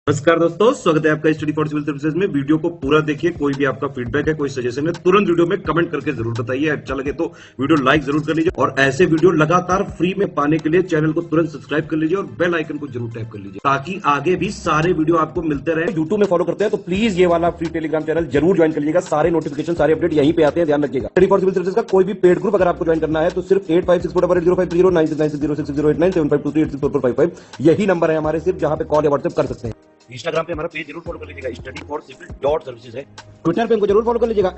नमस्कार दोस्तों, स्वागत है आपका स्टडी फॉर सिविल सर्विसेज में। वीडियो को पूरा देखिए। कोई भी आपका फीडबैक है, कोई सजेशन है, तुरंत वीडियो में कमेंट करके जरूर बताइए। अच्छा लगे तो वीडियो लाइक जरूर कर लीजिए और ऐसे वीडियो लगातार फ्री में पाने के लिए चैनल को तुरंत सब्सक्राइब कर लीजिए और बेल आइकन को जरूर टैप कर लीजिए ताकि आगे भी सारे वीडियो आपको मिलते रहे। यूट्यूब में फॉलो करते हैं तो प्लीज ये वाला फ्री टेलीग्राम चैनल जरूर ज्वाइन कर लीजिएगा। सारे नोटिफिकेशन, सारे अपडेट यहीं पे आते हैं, ध्यान रखिएगा। स्टडी फॉर सिविल सर्विसेज का कोई भी पेड ग्रुप अगर आपको ज्वाइन करना है तो सिर्फ 8564805309696086089483864455 यही नंबर है हमारे, सिर्फ जहां पे कॉल या व्हाट्सएप कर सकते हैं। इंस्टाग्राम पे हमारा पेज जरूर फॉलो कर लीजिएगा, study for civil dot services है। ट्विटर पे हमको जरूर फॉलो कर लीजिएगा,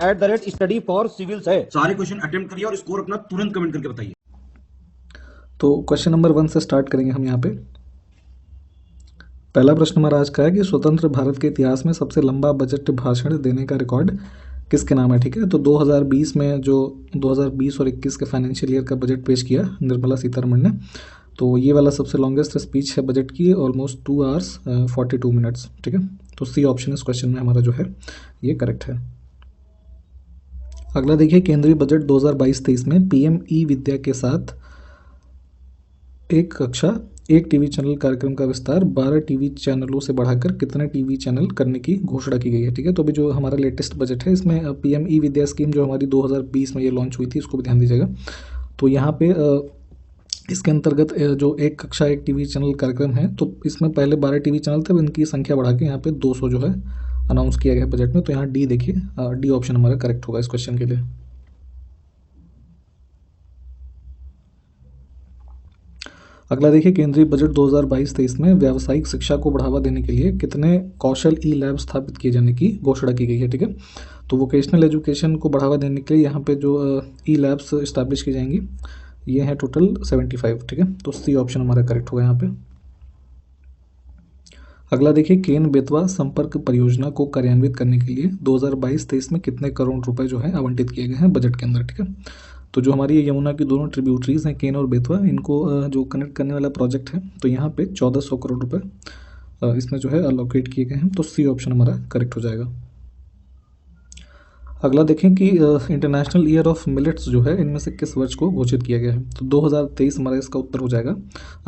@स्टडी फॉर सिविल्स है। सारे क्वेश्चन अटेम्प्ट करिए और स्कोर अपना तुरंत कमेंट करके बताइए। तो क्वेश्चन नंबर 1 से स्टार्ट करेंगे हम यहाँ पे। पहला प्रश्न हमारा आज का है कि स्वतंत्र भारत के इतिहास में सबसे लंबा बजट भाषण देने का रिकॉर्ड किसके नाम है। ठीक है, तो 2020 में जो 2020 और 21 के फाइनेंशियल ईयर का बजट पेश किया निर्मला सीतारमण ने, तो ये वाला सबसे लॉन्गेस्ट स्पीच है बजट की, ऑलमोस्ट 2 hours 42 minutes। ठीक है, तो सी ऑप्शन इस क्वेश्चन में हमारा जो है ये करेक्ट है। अगला देखिए, केंद्रीय बजट 2022-23 में पीएम ई विद्या के साथ एक कक्षा एक टीवी चैनल कार्यक्रम का विस्तार 12 टीवी चैनलों से बढ़ाकर कितने टीवी चैनल करने की घोषणा की गई है। ठीक है, तो अभी जो हमारा लेटेस्ट बजट है इसमें पीएम ई विद्या स्कीम जो हमारी 2020 में ये लॉन्च हुई थी, इसको भी ध्यान दीजिएगा। तो यहाँ पे इसके अंतर्गत जो एक कक्षा एक टीवी चैनल कार्यक्रम है, तो इसमें पहले 12 टीवी चैनल थे, अब इनकी संख्या बढ़ा के यहाँ पे 200 जो है अनाउंस किया गया है बजट में। तो यहाँ डी देखिए, डी ऑप्शन हमारा करेक्ट होगा इस क्वेश्चन के लिए। अगला देखिए, केंद्रीय बजट 2022-23 में व्यावसायिक शिक्षा को बढ़ावा देने के लिए कितने कौशल ई लैब स्थापित किए जाने की घोषणा की गई है। ठीक है, तो वोकेशनल एजुकेशन को बढ़ावा देने के लिए यहाँ पे जो ई लैब्स इस्टेब्लिश की जाएंगी ये हैं टोटल 75। ठीक है, तो सी ऑप्शन हमारा करेक्ट होगा यहाँ पे। अगला देखिए, केन बेतवा संपर्क परियोजना को कार्यान्वित करने के लिए 2022-23 में कितने करोड़ रुपए जो है आवंटित किए गए हैं बजट के अंदर। ठीक है, तो जो हमारी यमुना की दोनों ट्रिब्यूटरीज हैं केन और बेतवा, इनको जो कनेक्ट करने वाला प्रोजेक्ट है, तो यहाँ पे 1400 करोड़ रुपए इसमें जो है अलोकेट किए गए हैं। तो सी ऑप्शन हमारा करेक्ट हो जाएगा। अगला देखें कि इंटरनेशनल ईयर ऑफ मिलेट्स जो है इनमें से किस वर्ष को घोषित किया गया है। तो 2023 हमारा इसका उत्तर हो जाएगा।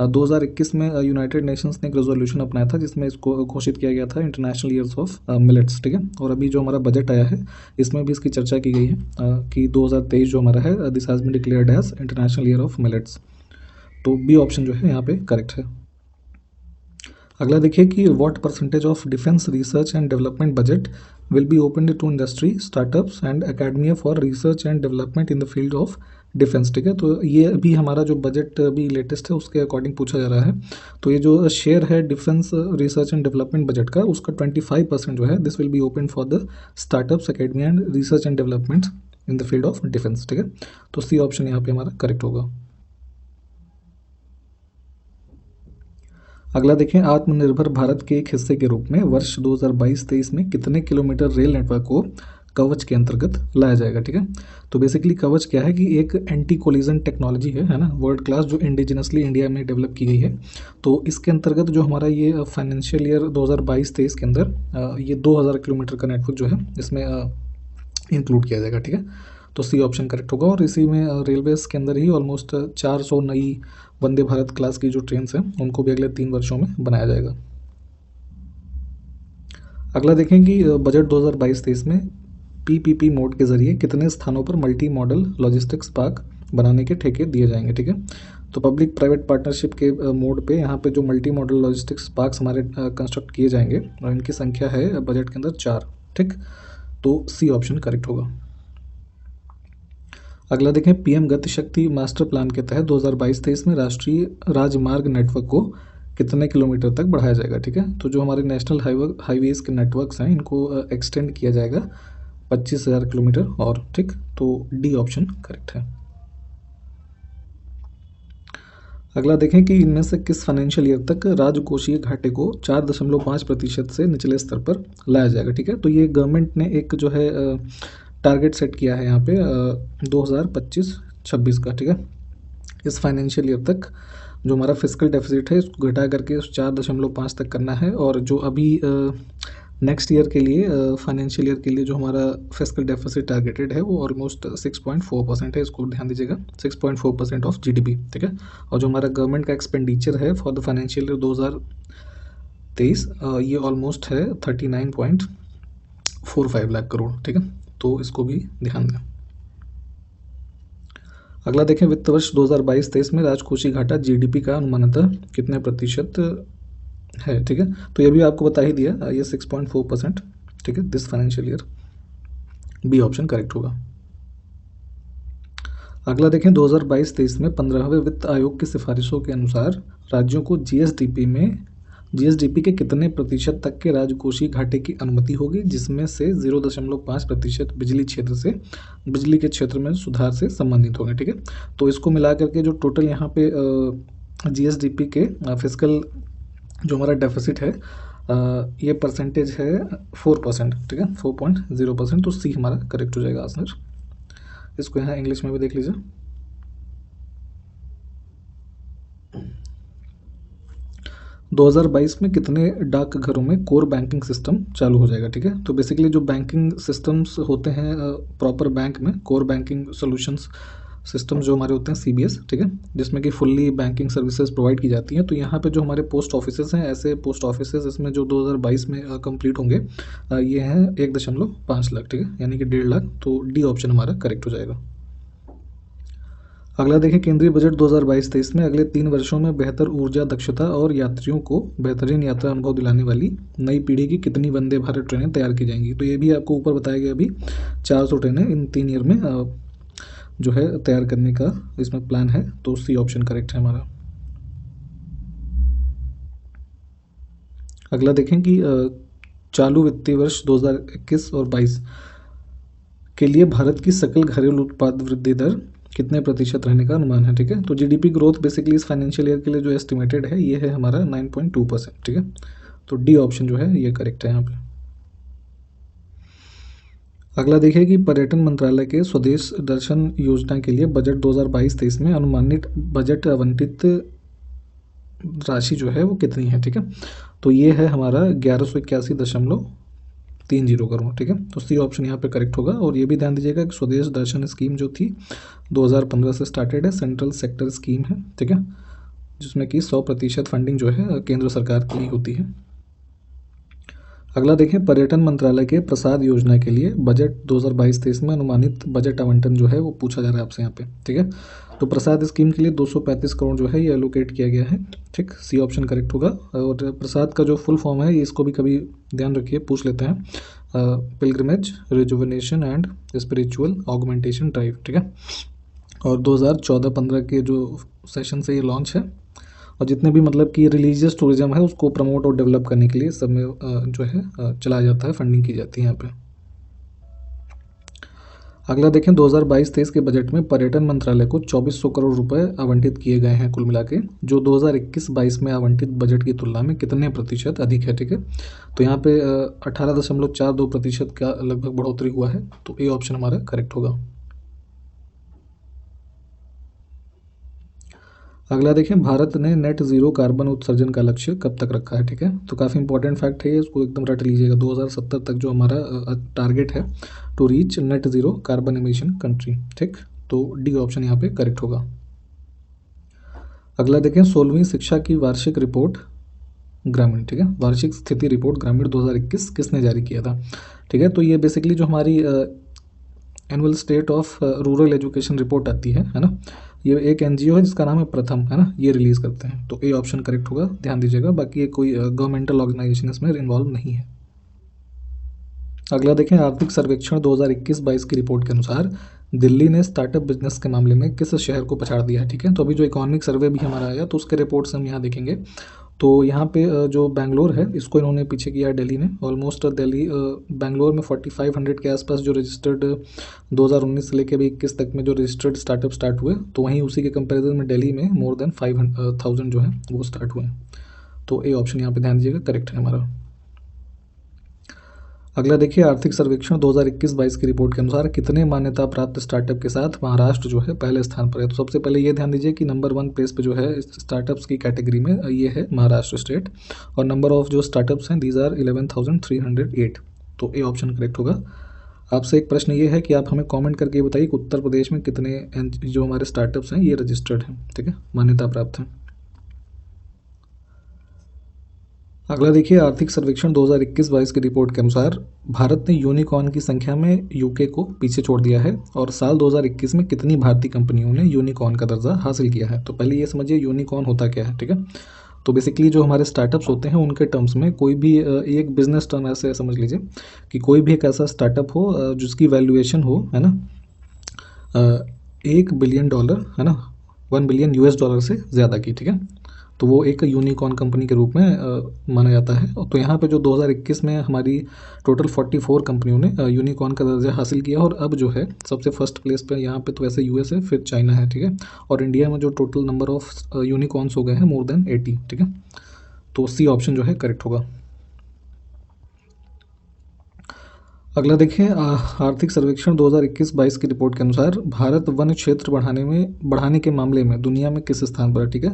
2021 में यूनाइटेड नेशंस ने एक रेजोल्यूशन अपनाया था जिसमें इसको घोषित किया गया था इंटरनेशनल ईयर्स ऑफ मिलेट्स। ठीक है, और अभी जो हमारा बजट आया है इसमें भी इसकी चर्चा की गई है कि 2023 जो हमारा है this has been declared as international year of millets. तो बी ऑप्शन जो है यहाँ पे करेक्ट है। अगला देखिए कि what percentage of defence research and development budget will be open to industry, startups and academia for research and development in the field of defence. ठीक है, तो ये अभी हमारा जो बजट अभी लेटेस्ट है उसके अकॉर्डिंग पूछा जा रहा है। तो ये जो शेयर है defence research and development budget का, उसका 25% जो है this will be open for the startups, academia and research and development in the field of defence. ठीक है, तो सी ऑप्शन यहाँ पे हमारा करेक्ट होगा। अगला देखें, आत्मनिर्भर भारत के एक हिस्से के रूप में वर्ष 2022-23 में कितने किलोमीटर रेल नेटवर्क को कवच के अंतर्गत लाया जाएगा। ठीक है, तो बेसिकली कवच क्या है कि एक एंटी कोलिजन टेक्नोलॉजी है ना, वर्ल्ड क्लास, जो इंडिजिनसली इंडिया में डेवलप की गई है। तो इसके अंतर्गत जो हमारा ये फाइनेंशियल ईयर 2022-23 के अंदर ये 2000 किलोमीटर का नेटवर्क जो है इसमें इंक्लूड किया जाएगा। ठीक है, तो सी ऑप्शन करेक्ट होगा। और इसी में रेलवेज के अंदर ही ऑलमोस्ट 400 नई वंदे भारत क्लास की जो ट्रेन हैं उनको भी अगले 3 वर्षों में बनाया जाएगा। अगला देखें कि बजट 2022-23 में पीपीपी मोड के जरिए कितने स्थानों पर मल्टी मॉडल लॉजिस्टिक्स पार्क बनाने के ठेके दिए जाएंगे। ठीक है, तो पब्लिक प्राइवेट पार्टनरशिप के मोड पे यहाँ पे जो मल्टी मॉडल लॉजिस्टिक्स पार्क्स हमारे कंस्ट्रक्ट किए जाएंगे और इनकी संख्या है बजट के अंदर 4। ठीक, तो सी ऑप्शन करेक्ट होगा। अगला देखें, पीएम गति शक्ति मास्टर प्लान के तहत 2022-23 में राष्ट्रीय राजमार्ग नेटवर्क को कितने किलोमीटर तक बढ़ाया जाएगा। ठीक है, तो जो हमारे नेशनल हाईवेज के नेटवर्क्स हैं इनको एक्सटेंड किया जाएगा 25,000 किलोमीटर और। ठीक, तो डी ऑप्शन करेक्ट है। अगला देखें कि इनमें से किस फाइनेंशियल ईयर तक राजकोषीय घाटे को 4.5% से निचले स्तर पर लाया जाएगा। ठीक है, तो ये गवर्नमेंट ने एक जो है टारगेट सेट किया है यहाँ पे 2025-26 का। ठीक है, इस फाइनेंशियल ईयर तक जो हमारा फिजिकल डेफिसिट है इसको घटा करके 4.5 तक करना है। और जो अभी नेक्स्ट ईयर के लिए फाइनेंशियल ईयर के लिए जो हमारा फिजिकल डेफिसिट टारगेटेड है वो ऑलमोस्ट 6.4% है, इसको ध्यान दीजिएगा, 6.4% ऑफ जीडीपी। ठीक है, और जो हमारा गवर्नमेंट का एक्सपेंडिचर है फॉर द फाइनेंशियल ईयर 2023 ये ऑलमोस्ट है 39.45 लाख करोड़, ठीक है, तो इसको भी ध्यान दें। अगला देखें, वित्त वर्ष 2022-23 में राजकोषीय घाटा जीडीपी का अनुमानतः कितने प्रतिशत है, ठीक है, तो ये भी आपको बता ही दिया, ये 6.4%, ठीक है, this financial year. B option correct होगा। अगला देखें, 2022-23 में 15वें वित्त आयोग की सिफारिशों के अनुसार राज्यों को जीएसडीपी के कितने प्रतिशत तक के राजकोषीय घाटे की अनुमति होगी, जिसमें से 0.5% बिजली के क्षेत्र में सुधार से संबंधित होंगे, ठीक है। तो इसको मिला करके जो टोटल यहाँ पे जीएसडीपी के फिजिकल जो हमारा डेफिसिट है ये परसेंटेज है 4%, ठीक है, 4.0%, तो सी हमारा करेक्ट हो जाएगा आंसर। इसको यहाँ इंग्लिश में भी देख लीजिए। दो 2022 में कितने डाकघरों में कोर बैंकिंग सिस्टम चालू हो जाएगा, ठीक है, तो बेसिकली जो बैंकिंग सिस्टम्स होते हैं प्रॉपर बैंक में, कोर बैंकिंग सॉल्यूशंस सिस्टम जो हमारे होते हैं सीबीएस, ठीक है, जिसमें कि फुल्ली बैंकिंग सर्विसेज प्रोवाइड की जाती हैं। तो यहाँ पे जो हमारे पोस्ट ऑफिसेज हैं, ऐसे पोस्ट ऑफिसेज इसमें जो 2022 में कंप्लीट होंगे ये हैं 1.5 लाख, ठीक है, यानी कि 1.5 लाख, तो डी ऑप्शन हमारा करेक्ट हो जाएगा। अगला देखें, केंद्रीय बजट 2022-23 में अगले 3 वर्षों में बेहतर ऊर्जा दक्षता और यात्रियों को बेहतरीन यात्रा अनुभव दिलाने वाली नई पीढ़ी की कितनी वंदे भारत ट्रेनें तैयार की जाएंगी, तो ये भी आपको ऊपर बताया गया अभी 400 ट्रेनें इन 3 ईयर में जो है तैयार करने का इसमें प्लान है, तो सी ऑप्शन करेक्ट है हमारा। अगला देखें कि चालू वित्तीय वर्ष 2021 और 22 के लिए भारत की सकल घरेलू उत्पाद वृद्धि दर कितने प्रतिशत रहने का अनुमान है, ठीक है, तो जीडीपी ग्रोथ बेसिकली इस फाइनेंशियल ईयर के लिए जो एस्टिमेटेड है ये है हमारा 9.2%, ठीक है, तो डी ऑप्शन जो है ये करेक्ट है यहाँ पे। अगला देखिए कि पर्यटन मंत्रालय के स्वदेश दर्शन योजना के लिए बजट 2022-23 में अनुमानित बजट आवंटित राशि जो है वो कितनी है, ठीक है, तो ये है हमारा 1181.30 करोड़, ठीक है, तो सी ऑप्शन यहाँ पे करेक्ट होगा। और ये भी ध्यान दीजिएगा कि स्वदेश दर्शन स्कीम जो थी 2015 से स्टार्टेड है, सेंट्रल सेक्टर स्कीम है, ठीक है, जिसमें कि 100% फंडिंग जो है केंद्र सरकार की होती है। अगला देखें, पर्यटन मंत्रालय के प्रसाद योजना के लिए बजट 2022-23 में अनुमानित बजट आवंटन जो है वो पूछा जा रहा है आपसे यहाँ पे, ठीक है, तो प्रसाद स्कीम के लिए 235 करोड़ जो है ये एलोकेट किया गया है, ठीक, सी ऑप्शन करेक्ट होगा। और प्रसाद का जो फुल फॉर्म है इसको भी कभी ध्यान रखिए, पूछ लेते हैं, pilgrimage rejuvenation and spiritual augmentation drive, ठीक है, और 2014-15 के जो सेशन से ये लॉन्च है, और जितने भी मतलब कि रिलीजियस टूरिज्म है उसको प्रमोट और डेवलप करने के लिए सब में जो है चलाया जाता है, फंडिंग की जाती है यहाँ पे। अगला देखें, 2022-23 के बजट में पर्यटन मंत्रालय को 2400 करोड़ रुपए आवंटित किए गए हैं कुल मिला के, जो 2021-22 में आवंटित बजट की तुलना में कितने प्रतिशत अधिक है, ठीक है, तो यहाँ पे 18.42% का लगभग बढ़ोतरी हुआ है, तो ए ऑप्शन हमारा करेक्ट होगा। अगला देखें, भारत ने नेट ज़ीरो कार्बन उत्सर्जन का लक्ष्य कब तक रखा है, ठीक है, तो काफ़ी इंपॉर्टेंट फैक्ट है, इसको एकदम रट लीजिएगा। 2070 तक जो हमारा टारगेट है to reach net zero carbon emission country, ठीक, तो डी ऑप्शन यहाँ पे करेक्ट होगा। अगला देखें, 16वीं शिक्षा की वार्षिक रिपोर्ट ग्रामीण, ठीक है, वार्षिक स्थिति रिपोर्ट ग्रामीण 2021 किसने जारी किया था, ठीक है, तो ये बेसिकली जो हमारी annual state of rural education report आती है ना, ये एक एनजीओ है जिसका नाम है प्रथम, है ना, ये रिलीज़ करते हैं, तो ए ऑप्शन करेक्ट होगा, ध्यान दीजिएगा, बाकी ये कोई गवर्नमेंटल ऑर्गेनाइजेशन इसमें इन्वॉल्व नहीं है। अगला देखें, आर्थिक सर्वेक्षण 2021-22 की रिपोर्ट के अनुसार दिल्ली ने स्टार्टअप बिजनेस के मामले में किस शहर को पछाड़ दिया है, ठीक है, तो अभी जो इकोनॉमिक सर्वे भी हमारा आया तो उसके रिपोर्ट्स हम यहाँ देखेंगे, तो यहाँ पे जो बैंगलोर है इसको इन्होंने पीछे किया है दिल्ली ने, ऑलमोस्ट दिल्ली बैंगलोर में 4500 के आसपास जो रजिस्टर्ड 2019 से लेकर 21 तक में जो रजिस्टर्ड स्टार्टअप स्टार्ट हुए, तो वहीं उसी के कंपैरिजन में दिल्ली में मोर देन 5000 जो है वो स्टार्ट हुए, तो ए ऑप्शन यहाँ पे ध्यान दीजिएगा करेक्ट है हमारा। अगला देखिए, आर्थिक सर्वेक्षण 2021-22 की रिपोर्ट के अनुसार कितने मान्यता प्राप्त स्टार्टअप के साथ महाराष्ट्र जो है पहले स्थान पर है, तो सबसे पहले ये ध्यान दीजिए कि नंबर 1 प्लेस पे जो है स्टार्टअप्स की कैटेगरी में ये है महाराष्ट्र स्टेट, और नंबर ऑफ जो स्टार्टअप्स हैं दीज आर 11,308, तो ए ऑप्शन करेक्ट होगा। आपसे एक प्रश्न ये है कि आप हमें कॉमेंट करके बताइए कि उत्तर प्रदेश में कितने जो हमारे स्टार्टअप्स हैं ये रजिस्टर्ड हैं, ठीक है, मान्यता प्राप्त हैं। अगला देखिए, आर्थिक सर्वेक्षण 2021-22 की रिपोर्ट के अनुसार भारत ने यूनिकॉर्न की संख्या में यूके को पीछे छोड़ दिया है और साल 2021 में कितनी भारतीय कंपनियों ने यूनिकॉर्न का दर्जा हासिल किया है। तो पहले ये समझिए यूनिकॉर्न होता क्या है, ठीक है। तो बेसिकली जो हमारे स्टार्टअप्स होते हैं उनके टर्म्स में कोई भी एक बिजनेस टर्म ऐसे समझ लीजिए कि कोई भी एक ऐसा स्टार्टअप हो जिसकी वैल्यूएशन हो, है ना, $1 बिलियन, है ना, $1 बिलियन से ज़्यादा की, ठीक है। तो वो एक यूनिकॉर्न कंपनी के रूप में माना जाता है। तो यहाँ पे जो 2021 में हमारी टोटल 44 कंपनियों ने यूनिकॉर्न का दर्जा हासिल किया और अब जो है सबसे फर्स्ट प्लेस पे यहाँ पे तो वैसे यूएस है, फिर चाइना है, ठीक है। और इंडिया में जो टोटल नंबर ऑफ यूनिकॉर्न्स हो गए हैं मोर देन 80, ठीक है। तो सी ऑप्शन जो है करेक्ट होगा। अगला देखें, आर्थिक सर्वेक्षण 2021-22 की रिपोर्ट के अनुसार भारत वन क्षेत्र बढ़ाने के मामले में दुनिया में किस स्थान पर है, ठीक है।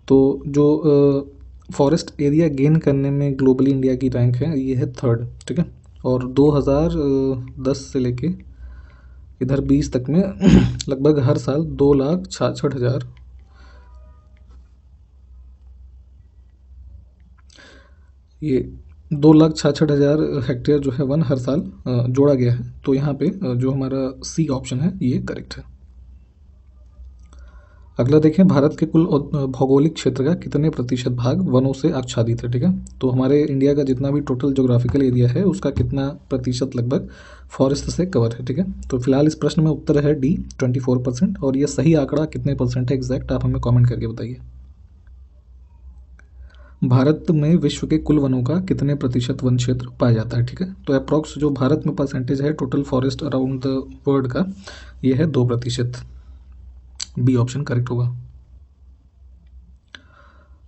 तो जो फॉरेस्ट एरिया गेन करने में ग्लोबली इंडिया की रैंक है ये है 3rd, ठीक है। और 2010 से लेके इधर 20 तक में लगभग हर साल 2,66,000 ये 2,66,000 हेक्टेयर जो है वन हर साल जोड़ा गया है। तो यहाँ पे जो हमारा सी ऑप्शन है ये करेक्ट है। अगला देखें, भारत के कुल भौगोलिक क्षेत्र का कितने प्रतिशत भाग वनों से आच्छादित है, ठीक है। तो हमारे इंडिया का जितना भी टोटल ज्योग्राफिकल एरिया है उसका कितना प्रतिशत लगभग फॉरेस्ट से कवर है, ठीक है। तो फिलहाल इस प्रश्न में उत्तर है डी 24%। और ये सही आंकड़ा कितने परसेंट है एग्जैक्ट आप हमें कॉमेंट करके बताइए। भारत में विश्व के कुल वनों का कितने प्रतिशत वन क्षेत्र पाया जाता है, ठीक है। तो अप्रॉक्स जो भारत में परसेंटेज है total forest around the world का ये है 2%। बी ऑप्शन करेक्ट होगा।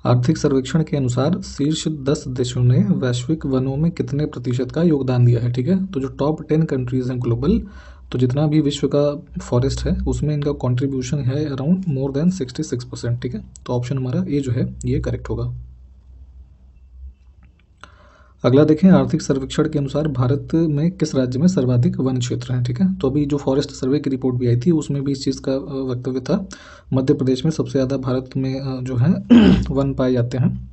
आर्थिक सर्वेक्षण के अनुसार शीर्ष 10 देशों ने वैश्विक वनों में कितने प्रतिशत का योगदान दिया है, ठीक है। तो जो टॉप 10 कंट्रीज हैं ग्लोबल, तो जितना भी विश्व का फॉरेस्ट है उसमें इनका कंट्रीब्यूशन है अराउंड मोर देन 66%, ठीक है। तो ऑप्शन हमारा ए जो है ये करेक्ट होगा। अगला देखें, आर्थिक सर्वेक्षण के अनुसार भारत में किस राज्य में सर्वाधिक वन क्षेत्र हैं, ठीक है। तो अभी जो फॉरेस्ट सर्वे की रिपोर्ट भी आई थी उसमें भी इस चीज़ का वक्तव्य था। मध्य प्रदेश में सबसे ज़्यादा भारत में जो है वन पाए जाते हैं,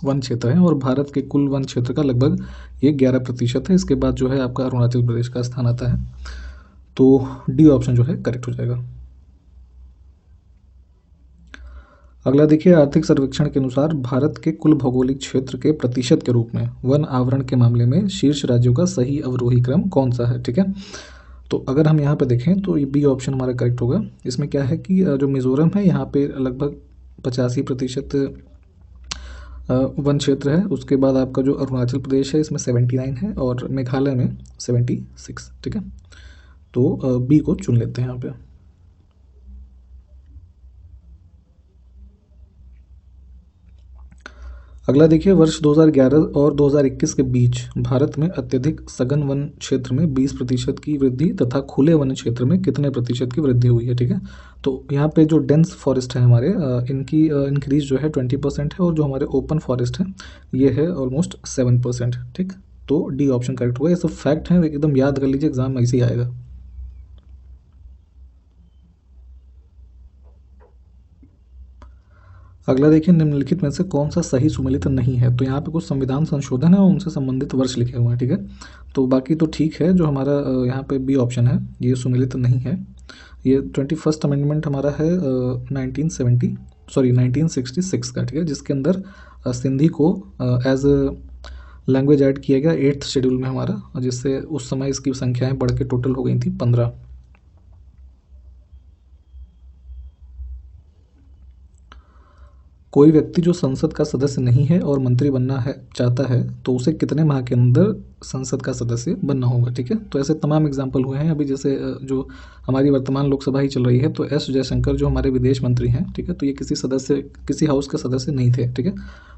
वन क्षेत्र है। और भारत के कुल वन क्षेत्र का लगभग ये 11% है। इसके बाद जो है आपका अरुणाचल प्रदेश का स्थान आता है। तो डी ऑप्शन जो है करेक्ट हो जाएगा। अगला देखिए, आर्थिक सर्वेक्षण के अनुसार भारत के कुल भौगोलिक क्षेत्र के प्रतिशत के रूप में वन आवरण के मामले में शीर्ष राज्यों का सही अवरोही क्रम कौन सा है, ठीक है। तो अगर हम यहाँ पे देखें तो ये बी ऑप्शन हमारा करेक्ट होगा। इसमें क्या है कि जो मिजोरम है यहाँ पे लगभग 85% वन क्षेत्र है। उसके बाद आपका जो अरुणाचल प्रदेश है इसमें 79 है और मेघालय में 76, ठीक है। तो बी को चुन लेते हैं यहाँ पे। अगला देखिए, वर्ष 2011 और 2021 के बीच भारत में अत्यधिक सघन वन क्षेत्र में 20% की वृद्धि तथा खुले वन क्षेत्र में कितने प्रतिशत की वृद्धि हुई है, ठीक है। तो यहाँ पे जो डेंस फॉरेस्ट है हमारे इनकी इंक्रीज जो है 20% है और जो हमारे ओपन फॉरेस्ट है ये है ऑलमोस्ट 7%, ठीक। तो डी ऑप्शन करेक्ट हुआ। ये सब फैक्ट है, एकदम याद कर लीजिए, एग्जाम में ऐसे ही आएगा। अगला देखिए, निम्नलिखित में से कौन सा सही सुमेलित नहीं है। तो यहाँ पे कुछ संविधान संशोधन है और उनसे संबंधित वर्ष लिखे हुए हैं, ठीक है। तो बाकी तो ठीक है। जो हमारा यहाँ पे बी ऑप्शन है ये सुमेलित नहीं है। ये 21st अमेंडमेंट हमारा है 1966 का, ठीक है, जिसके अंदर सिंधी को एज लैंग्वेज ऐड किया गया 8th शेड्यूल में हमारा, जिससे उस समय इसकी संख्याएँ बढ़ के टोटल हो गई थी 15। कोई व्यक्ति जो संसद का सदस्य नहीं है और मंत्री बनना है चाहता है तो उसे कितने माह के अंदर संसद का सदस्य बनना होगा, ठीक है। तो ऐसे तमाम एग्जाम्पल हुए हैं। अभी जैसे जो हमारी वर्तमान लोकसभा ही चल रही है तो एस जयशंकर जो हमारे विदेश मंत्री हैं, ठीक है, तो ये किसी हाउस के सदस्य नहीं थे, ठीक है।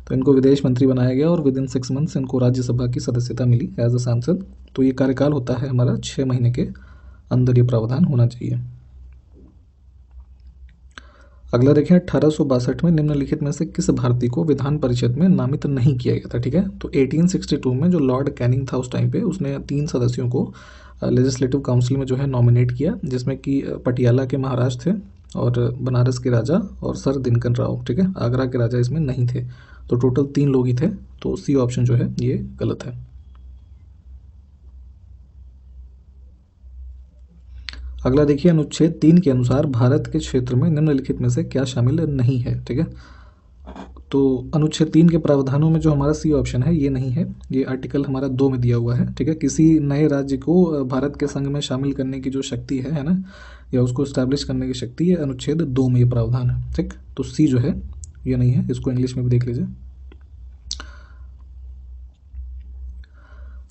तो इनको विदेश मंत्री बनाया गया और विद इन 6 मंथ्स इनको राज्यसभा की सदस्यता मिली एज अ सांसद। तो ये कार्यकाल होता है हमारा 6 महीने के अंदर ये प्रावधान होना चाहिए। अगला देखें, 1862 में निम्नलिखित में से किस भारतीय को विधान परिषद में नामित नहीं किया गया था, ठीक है। तो 1862 में जो लॉर्ड कैनिंग था उस टाइम पे उसने 3 सदस्यों को लेजिस्लेटिव काउंसिल में जो है नॉमिनेट किया, जिसमें कि पटियाला के महाराज थे और बनारस के राजा और सर दिनकर राव, ठीक है। आगरा के राजा इसमें नहीं थे। तो टोटल 3 लोग ही थे, तो सी ऑप्शन जो है ये गलत है। अगला देखिए, अनुच्छेद 3 के अनुसार भारत के क्षेत्र में निम्नलिखित में से क्या शामिल नहीं है, ठीक है। तो अनुच्छेद 3 के प्रावधानों में जो हमारा सी ऑप्शन है ये नहीं है, ये आर्टिकल हमारा 2 में दिया हुआ है, ठीक है। किसी नए राज्य को भारत के संघ में शामिल करने की जो शक्ति है ना, या उसको इस्टेब्लिश करने की शक्ति, ये अनुच्छेद 2 में ये प्रावधान है, ठीक। तो सी जो है ये नहीं है, इसको इंग्लिश में भी देख लीजिए।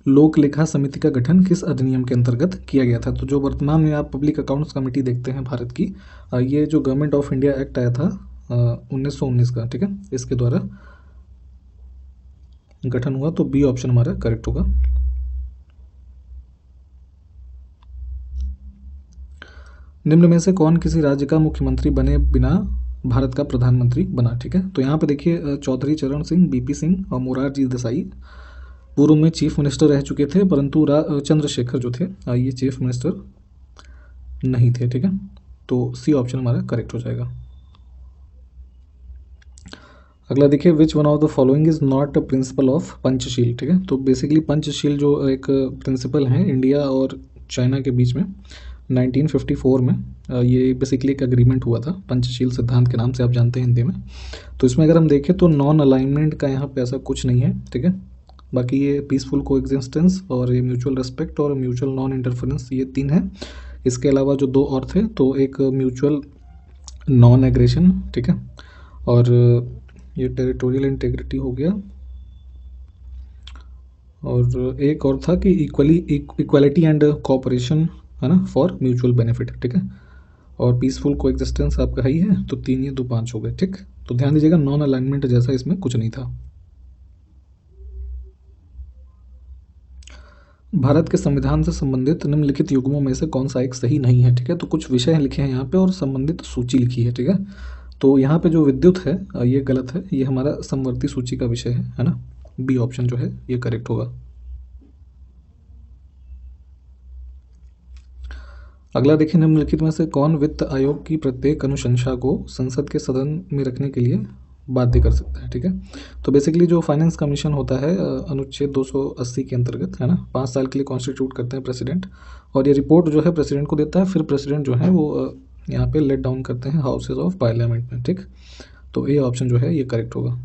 लोक लेखा समिति का गठन किस अधिनियम के अंतर्गत किया गया था? तो जो वर्तमान में आप पब्लिक अकाउंट्स कमेटी देखते हैं भारत की, ये जो गवर्नमेंट ऑफ इंडिया एक्ट आया था 1919 का, ठीक है, इसके द्वारा गठन हुआ। तो बी ऑप्शन हमारा करेक्ट होगा। निम्न में से कौन किसी राज्य का मुख्यमंत्री बने बिना भारत का प्रधानमंत्री बना, ठीक है। तो यहाँ पे देखिए, चौधरी चरण सिंह, बीपी सिंह और मोरारजी देसाई पूर्व में चीफ मिनिस्टर रह चुके थे, परंतु चंद्रशेखर जो थे ये चीफ मिनिस्टर नहीं थे, ठीक है। तो सी ऑप्शन हमारा करेक्ट हो जाएगा। अगला देखिए, which one of the following is not a principle of Panchsheel, ठीक है। तो बेसिकली पंचशील जो एक प्रिंसिपल है इंडिया और चाइना के बीच में 1954 में, ये बेसिकली एक अग्रीमेंट हुआ था, पंचशील सिद्धांत के नाम से आप जानते हैं हिंदी में। तो इसमें अगर हम देखें तो नॉन अलाइनमेंट का यहाँ पे ऐसा कुछ नहीं है, ठीक है। बाकी ये पीसफुल कोएग्जिस्टेंस और ये म्यूचुअल रिस्पेक्ट और म्यूचुअल नॉन इंटरफेरेंस, ये 3 है। इसके अलावा जो 2 और थे, तो एक म्यूचुअल नॉन एग्रेशन, ठीक है, और ये टेरिटोरियल इंटेग्रिटी हो गया, और एक और था कि इक्वालिटी एंड कोऑपरेशन, है ना, फॉर म्यूचुअल बेनिफिट, ठीक है। और पीसफुल कोएग्जिस्टेंस आपका ही है, तो 3 ये 2 5 हो गए, ठीक। तो ध्यान दीजिएगा, नॉन अलाइनमेंट जैसा इसमें कुछ नहीं था। भारत के संविधान से संबंधित निम्नलिखित युग्मों में से कौन सा एक सही नहीं है, ठीक है। तो कुछ विषय लिखे हैं यहाँ पे और संबंधित सूची लिखी है, ठीक है। तो यहाँ पे जो विद्युत है ये गलत है, ये हमारा समवर्ती सूची का विषय है ना। बी ऑप्शन जो है ये करेक्ट होगा। अगला देखिए, निम्नलिखित में से कौन वित्त आयोग की प्रत्येक अनुशंसा को संसद के सदन में रखने के लिए बाध्य कर सकता है, ठीक है। तो बेसिकली जो फाइनेंस कमीशन होता है अनुच्छेद 280 के अंतर्गत, है ना, 5 साल के लिए कॉन्स्टिट्यूट करते हैं प्रेसिडेंट, और ये रिपोर्ट जो है प्रेसिडेंट को देता है, फिर प्रेसिडेंट जो है वो यहाँ पे लेट डाउन करते हैं हाउसेज ऑफ पार्लियामेंट में, ठीक। तो ये ऑप्शन जो है ये करेक्ट होगा।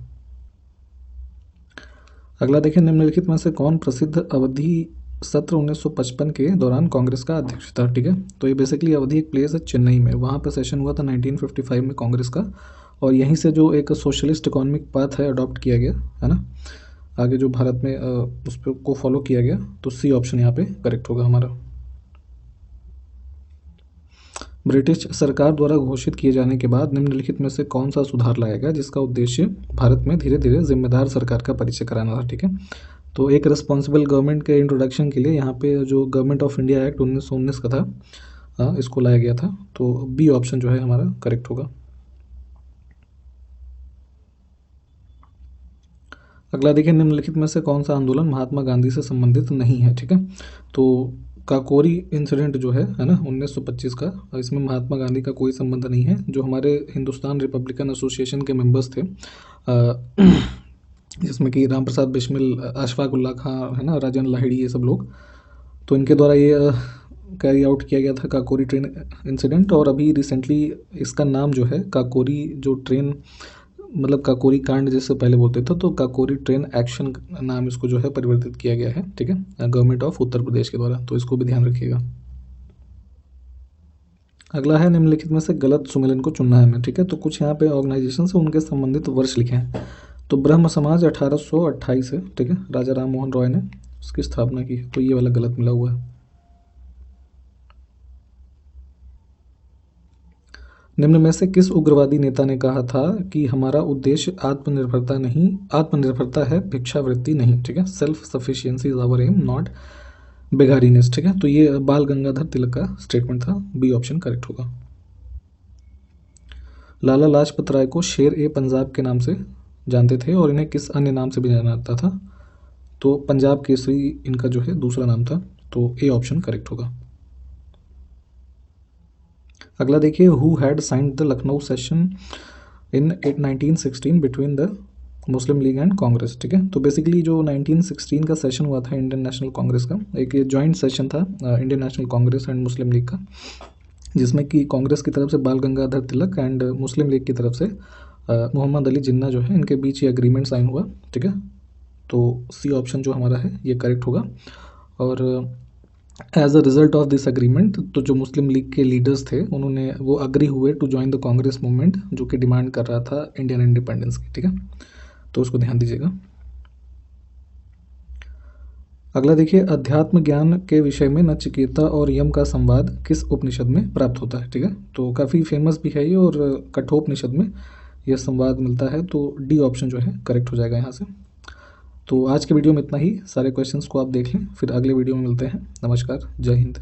अगला देखिए, निम्नलिखित में से कौन प्रसिद्ध अवधि सत्र 1955 के दौरान कांग्रेस का अध्यक्ष था, ठीक है। तो ये बेसिकली अवधि एक प्लेस है चेन्नई में, वहाँ पर सेशन हुआ था 1955 में कांग्रेस का, और यहीं से जो एक सोशलिस्ट इकोनॉमिक पाथ है अडॉप्ट किया गया, है ना, आगे जो भारत में उस पर को फॉलो किया गया। तो सी ऑप्शन यहाँ पे करेक्ट होगा हमारा। ब्रिटिश सरकार द्वारा घोषित किए जाने के बाद निम्नलिखित में से कौन सा सुधार लाया गया जिसका उद्देश्य भारत में धीरे धीरे जिम्मेदार सरकार का परिचय कराना था, ठीक है। तो एक रिस्पॉन्सिबल गवर्नमेंट के इंट्रोडक्शन के लिए यहाँ पे जो गवर्नमेंट ऑफ इंडिया एक्ट 1919 का था, इसको लाया गया था। तो बी ऑप्शन जो है हमारा करेक्ट होगा। अगला देखिए, निम्नलिखित में से कौन सा आंदोलन महात्मा गांधी से संबंधित नहीं है, ठीक है। तो काकोरी इंसिडेंट जो है ना, 1925 का, इसमें महात्मा गांधी का कोई संबंध नहीं है। जो हमारे हिंदुस्तान रिपब्लिकन एसोसिएशन के मेंबर्स थे, जिसमें कि राम प्रसाद बिस्मिल, अशफाक उल्ला खां, है ना, राजन लाहिड़ी, ये सब लोग, तो इनके द्वारा ये कैरी आउट किया गया था काकोरी ट्रेन इंसिडेंट। और अभी रिसेंटली इसका नाम जो है काकोरी जो ट्रेन, मतलब काकोरी कांड जिससे पहले बोलते थे, तो काकोरी ट्रेन एक्शन नाम इसको जो है परिवर्तित किया गया है, ठीक है, गवर्नमेंट ऑफ उत्तर प्रदेश के द्वारा। तो इसको भी ध्यान रखिएगा। अगला है, निम्नलिखित में से गलत सुमेलन को चुनना है हमें, ठीक है। तो कुछ यहाँ पे ऑर्गेनाइजेशन से उनके संबंधित वर्ष लिखे हैं। तो ब्रह्म समाज 1828 है, ठीक है, राजा राम मोहन रॉय ने उसकी स्थापना की है, तो ये वाला गलत मिला हुआ है। निम्न में से किस उग्रवादी नेता ने कहा था कि हमारा उद्देश्य आत्मनिर्भरता है, भिक्षावृत्ति नहीं, ठीक है। Self sufficiency is our aim, not beggariness, ठीक है। तो ये बाल गंगाधर तिलक का स्टेटमेंट था। बी ऑप्शन करेक्ट होगा। लाला लाजपत राय को शेर ए पंजाब के नाम से जानते थे और इन्हें किस अन्य नाम से भी जाना जाता था? तो पंजाब केसरी इनका जो है दूसरा नाम था। तो ए ऑप्शन करेक्ट होगा। अगला देखिए, who had signed the Lucknow session in 1916 between the Muslim league and Congress, ठीक है। तो बेसिकली जो 1916 का सेशन हुआ था इंडियन नेशनल कांग्रेस का, एक ये जॉइंट सेशन था Indian national Congress and Muslim league का, जिसमें कि कांग्रेस की तरफ से बाल Gangadhar Tilak and Muslim league की तरफ से मोहम्मद अली जिन्ना जो है, इनके बीच ये एग्रीमेंट साइन हुआ, ठीक है। तो सी ऑप्शन जो हमारा है ये करेक्ट होगा। और as a result of this agreement, तो जो मुस्लिम लीग के लीडर्स थे उन्होंने वो अग्री हुए to join the Congress movement, जो कि डिमांड कर रहा था इंडियन इंडिपेंडेंस की, ठीक है। तो उसको ध्यान दीजिएगा। अगला देखिए, अध्यात्म ज्ञान के विषय में नचिकेता और यम का संवाद किस उपनिषद में प्राप्त होता है, ठीक है। तो काफ़ी फेमस भी है ये, और कठोपनिषद में यह संवाद मिलता है। तो डी ऑप्शन जो है करेक्ट हो जाएगा यहाँ से। तो आज के वीडियो में इतना ही। सारे क्वेश्चंस को आप देख लें, फिर अगले वीडियो में मिलते हैं। नमस्कार, जय हिंद।